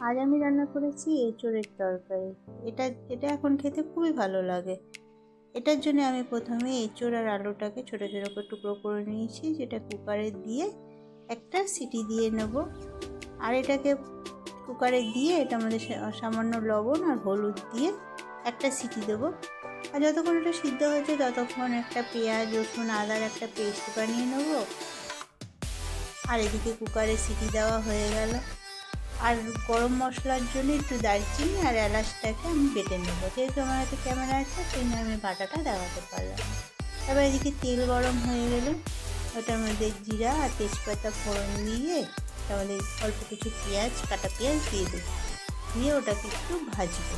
আজ আমি রান্না করেছি এঁচোড়ের তরকারি। এটা এটা এখন খেতে খুবই ভালো লাগে। এটার জন্য আমি প্রথমে এঁচোড় আর আলুটাকে ছোটো ছোটো করে টুকরো করে নিয়েছি, যেটা কুকারে দিয়ে একটা সিটি দিয়ে নেব। আর এটাকে কুকারে দিয়ে এটা আমাদের সামান্য লবণ আর হলুদ দিয়ে একটা সিটি দেবো। আর যতক্ষণ এটা সিদ্ধ হয়েছে ততক্ষণ একটা পেঁয়াজ রসুন আদার একটা পেস্ট বানিয়ে নেব। আর এদিকে কুকারে সিটি দেওয়া হয়ে গেল। আর গরম মশলার জন্য একটু দারচিনি আর এলাচটাকে আমি বেটে নেব। যেহেতু আমার হাতে ক্যামেরা আছে সেই জন্য আমি বাটাটা দেখাতে পারলাম। তারপর এদিকে তেল গরম হয়ে গেলে ওটার মধ্যে জিরা আর তেজপাতা ফোড়ন দিয়ে আমাদের অল্প কিছু পেঁয়াজ কাটা পেঁয়াজ দিয়ে দেবো, দিয়ে ওটাকে একটু ভাজবো।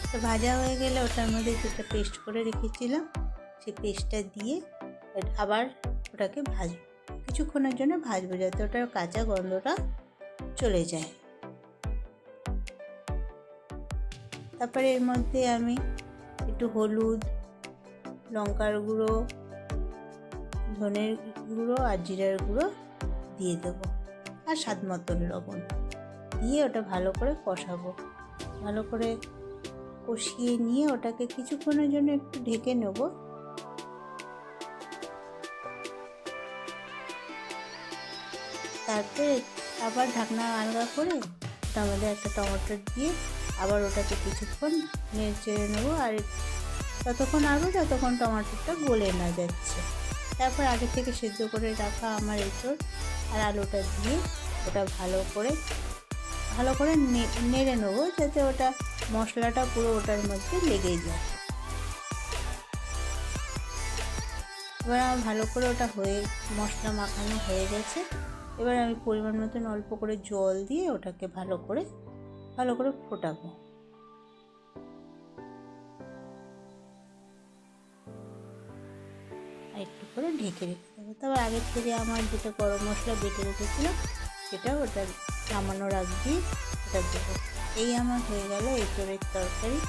তো ভাজা হয়ে গেলে ওটার মধ্যে যেটা পেস্ট করে রেখেছিলাম সেই পেস্টটা দিয়ে আবার ওটাকে ভাজবো, কিছুক্ষণের জন্য ভাজবো যাতে ওটার কাঁচা গন্ধটা চলে যায়। তারপরে এর মধ্যে আমি একটু হলুদ, লঙ্কার গুঁড়ো, ধনের গুঁড়ো আর জিরার গুঁড়ো দিয়ে দেবো, আর স্বাদ মতন লবণ দিয়ে ওটা ভালো করে কষাবো। ভালো করে কষিয়ে নিয়ে ওটাকে কিছুক্ষণের জন্য একটু ঢেকে নেব। তারপরে আবার ঢাকনা আলগা করে ওটার মধ্যে একটা টমেটো দিয়ে আবার ওটাকে কিছুক্ষণ নেড়ে চেড়ে নেবো। আর ততক্ষণ যতক্ষণ টমেটোটা গলে না যাচ্ছে। তারপর আগে থেকে সেদ্ধ করে রাখা আমার এঁচোড় আর আলুটা দিয়ে ওটা ভালো করে নেড়ে নেবো, যাতে ওটা মশলাটা পুরো ওটার মধ্যে লেগে যায়। এবার আমার ভালো করে ওটা মশলা মাখানো হয়ে গেছে। এবার আমি পরিমাণ মতন অল্প করে জল দিয়ে ওটাকে ভালো করে ফোটাবো। আর একটু করে ঢেকে রেখে দেবো। তবে আগের থেকে আমার যেটা গরম মশলা বেটে রেখেছিলাম সেটা ওটা নামানোর আগ দিয়ে ওটা দেবো। এই আমার হয়ে গেল এঁচোড়ের তরকারি।